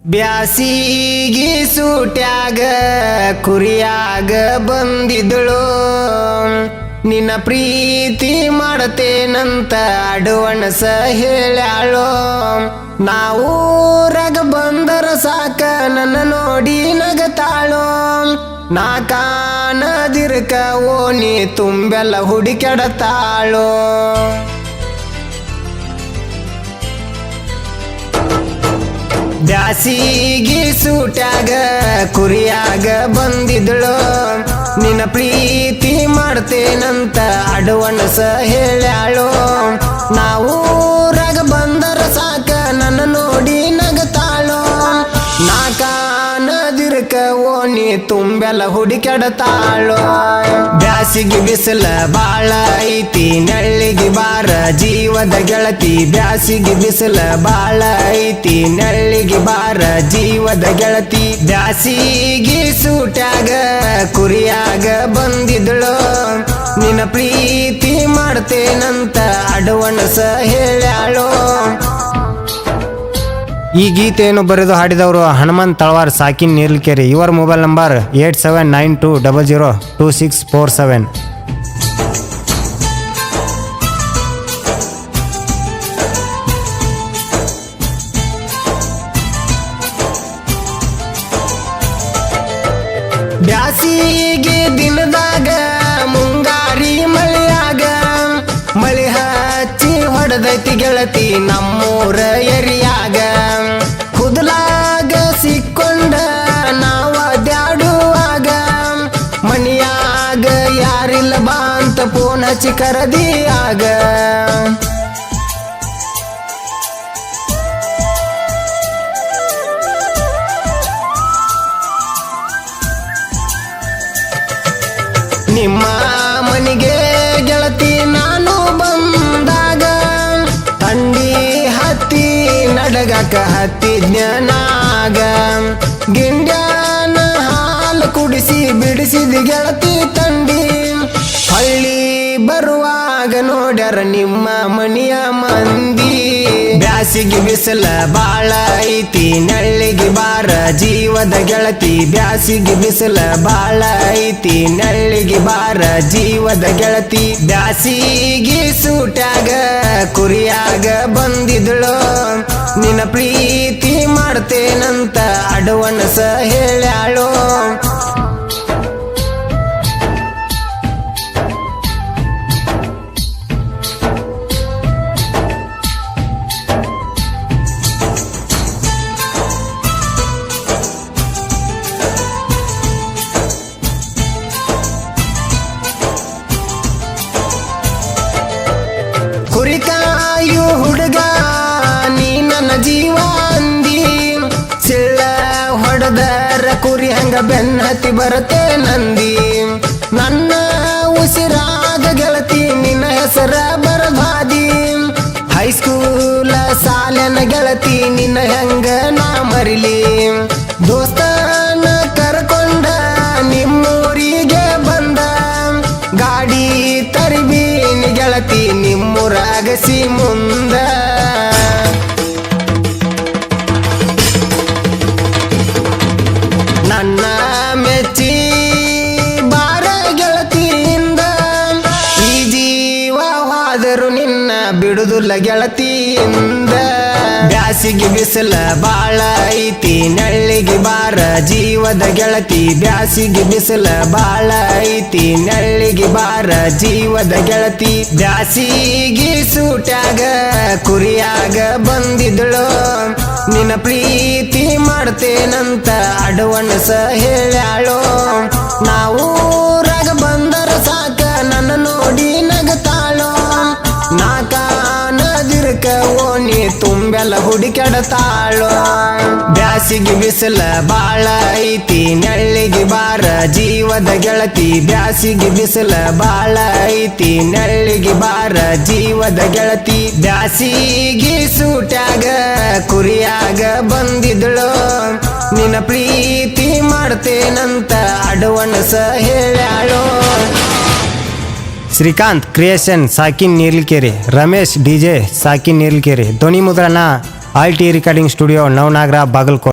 ಬ್ಯಾಸಿಗಿ ಸೂಟ್ಯಾಗ ಕುರಿಯಾಗ ಬಂದಿದ್ದಳು ನಿನ್ನ ಪ್ರೀತಿ ಮಾಡತೇನಂತ ಅಡ್ವಾನ್ಸ್ ಹೇಳ್ಯಾಳು. ನಾವು ಊರಾಗ ಬಂದರ ಸಾಕ ನನ್ನ ನೋಡಿ ನಗತಾಳು. ನಾ ಕಾಣದಿರ್ಕ ಓನಿ ತುಂಬೆಲ್ಲ ಹುಡುಕೆಡತಾಳು. ಬ್ಯಾಸಿಗಿ ಸೂಟ್ಯಾಗ ಕುರಿಯಾಗ ಬಂದಿದ್ದಳು ನಿನ್ನ ಪ್ರೀತಿ ಮಾಡ್ತೇನಂತ ಅಡ್ವಾನ್ಸ್ ಹೇಳ್ಯಾಳು. ನಾವು ಊರಾಗ ಬಂದರ ಸಾಕ ನನ್ನ ನೋಡಿ ನಗತಾಳು. ನಾ ಕಾಣದಿರ್ಕ ಓನಿ ತುಂಬೆಲ್ಲ ಹುಡುಕೆಡತಾಳು. ಬ್ಯಾಸಿಗೆ ಬಿಸಿಲ ಬಾಳ ಐತಿ ನೆಳ್ಳಿಗೆ ಬಾರ ಜೀವದ ಗೆಳತಿ. ಬ್ಯಾಸಿಗೆ ಬಿಸಿಲ ಬಾಳ ಐತಿ ನೆಳ್ಳಿಗೆ ಬಾರ ಜೀವದ ಗೆಳತಿ. ಬ್ಯಾಸಿಗೆ ಸೂಟ್ಯಾಗ ಕುರಿಯಾಗ ಬಂದಿದ್ದಳು ನಿನ್ನ ಪ್ರೀತಿ ಮಾಡ್ತೇನಂತ ಅಡ್ವಾನ್ಸ್ ಹೇಳ್ಯಾಳು. ಈ ಗೀತೆಯನ್ನು ಬರೆದು ಹಾಡಿದವರು ಹನುಮಂತ್ ತಳವಾರ್, ಸಾಕಿನ್ ನೀರ್ಲಕೆರೆ. ಇವರ ಮೊಬೈಲ್ ನಂಬರ್ 8792002647. ಬ್ಯಾಸಿಗೆ ದಿನದಾಗ ಮುಂಗಾರಿ ಮಳೆಯಾಗ ಮಳೆ ಹಚ್ಚಿ ಹೊಡೆದೈತಿ ಗೆಳತಿ ನಮ್ಮೂರ ಎರಿಯಾಗ. ಕುದಲಾಗ ಸಿಕ್ಕೊಂಡ ನಾವ ದ್ಯಾಡುವಾಗ ಮನಿಯಾಗ ಯಾರಿಲ್ಲ ಬಾ ಅಂತ ಫೋನ್ ಹಚ್ಚಿ ಕರದಿಯಾಗ. ನಿಮ್ಮ ಮನೆಗೆ ಗೆಳತಿ ನಾನು ಬಂದಾಗ ತಂಡಿ ಹತ್ತಿ ನಡಗಕ ಹತ್ತಿಜ್ಞನಾಗ. ಗಿಂಡ್ಯಾನ ಹಾಲು ಕುಡಿಸಿ ಬಿಡಿಸಿದ ಗೆಳತಿ ತಂಡಿ. ಹಳ್ಳಿ ಬರುವಾಗ ನೋಡ್ಯಾರ ನಿಮ್ಮ ಮನೆಯ ಮಂದಿ. ಬ್ಯಾಸಿಗೆ ಬಿಸಿಲ ಬಾಳ ಐತಿ ನೆಳ್ಳಿಗೆ ಬಾರ ಜೀವದ ಗೆಳತಿ. ಬ್ಯಾಸಿಗೆ ಬಿಸಿಲ ಬಾಳ ಐತಿ ನೆಳ್ಳಿಗೆ ಬಾರ ಜೀವದ ಗೆಳತಿ. ಬ್ಯಾಸಿಗೆ ಸೂಟ್ಯಾಗ ಕುರಿಯಾಗ ಬಂದಿದ್ದಳು ನಿನ್ನ ಪ್ರೀತಿ ಮಾಡ್ತೇನಂತ ಅಡ್ವಾನ್ಸ್ ಹೇಳ್ಯಾಳು. ಕುರಿಕಾಯು ಹುಡುಗ ನೀ ನನ್ನ ಜೀವ ಅಂದಿ. ಸಿಳ್ಳ ಹೊಡೆದರ ಕುರಿ ಹಂಗ ಬೆನ್ನ ಹತ್ತಿ ಬರತೆ ನಂದಿ. ನನ್ನ ಉಸಿರಾದ ಗೆಳತಿ ನಿನ್ನ ಹೆಸರ ಬರಬಾದಿ. ಹೈಸ್ಕೂಲ ಸಾಲನ ಗೆಳತಿ ನಿನ್ನ ಹೆಂಗ ನಾ ಮರಿಲಿ. ದೋಸ್ತನ ಕರ್ಕೊಂಡ ನಿಮ್ಮೂರಿಗೆ ಬಂದ ಗಾಡಿ ತರಿಬೀನಿ ಗೆಳತಿ ನಿಮ್ಮೂರಾಗಸಿ ಮುಂದ. ನನ್ನ ಮೆಚ್ಚಿ ಬಾರ ಗೆಳತಿಯಿಂದ ಈ ಜೀವವಾದರು ನಿನ್ನ ಬಿಡುದಿಲ್ಲ ಗೆಳತಿಯಿಂದ. ಬ್ಯಾಸಿಗೆ ಬಿಸಿಲ ಬಾಳ ಐತಿ ನೆಳ್ಳಿಗೆ ಬಾರ ಜೀವದ ಗೆಳತಿ. ಬ್ಯಾಸಿಗೆ ಬಿಸಿಲ ಬಾಳ ಐತಿ ನೆಳ್ಳಿಗೆ ಬಾರ ಜೀವದ ಗೆಳತಿ. ಬ್ಯಾಸಿಗೆ ಸೂಟ್ಯಾಗ ಕುರಿಯಾಗ ಬಂದಿದ್ದಳು ನಿನ್ನ ಪ್ರೀತಿ ಮಾಡ್ತೇನಂತ ಅಡ್ವಾನ್ಸ್ ಹೇಳ್ಯಾಳು. ನಾವು ಊರಾಗ ಬಂದರ ಸಾಕ ನನ್ನ ನೋಡಿ ನಗತಾಳು. ನಾ ಕಾಣದಿರ್ಕ ಓನಿ ತುಂಬೆಲ್ಲ ಹುಡುಕೆಡತಾಳು. ಬ್ಯಾಸಿಗೆ ಬಿಸಿಲ ಬಾಳ ಐತಿ ನೆಳ್ಳಿಗೆ ಬಾರ ಜೀವದ ಗೆಳತಿ. ಬ್ಯಾಸಿಗೆ ಬಿಸಿಲ ಬಾಳ ಐತಿ ನೆಳ್ಳಿಗೆ ಬಾರ ಜೀವದ ಗೆಳತಿ. ಬ್ಯಾಸಿಗೆ ಸೂಟ್ಯಾಗ ಕುರಿಯಾಗ ಬಂದಿದ್ದಳು ನಿನ್ನ ಪ್ರೀತಿ ಮಾಡ್ತೇನಂತ ಅಡ್ವಾನ್ಸ್ ಹೇಳ್ಯಾಳು. ಶ್ರೀಕಾಂತ್ ಕ್ರಿಯೇಷನ್ ಸಾಕಿನ್ ನೀರ್ಲಕೆರೆ, ರಮೇಶ್ DJ ಸಾಕಿನ್ ನೀರ್ಲಕೆರೆ, ಧ್ವನಿ ಮುದ್ರಣ ಆಲ್ಟಿ ರೆಕಾರ್ಡಿಂಗ್ ಸ್ಟುಡಿಯೋ ನವನಾಗರ ಬಾಗಲಕೋಟೆ.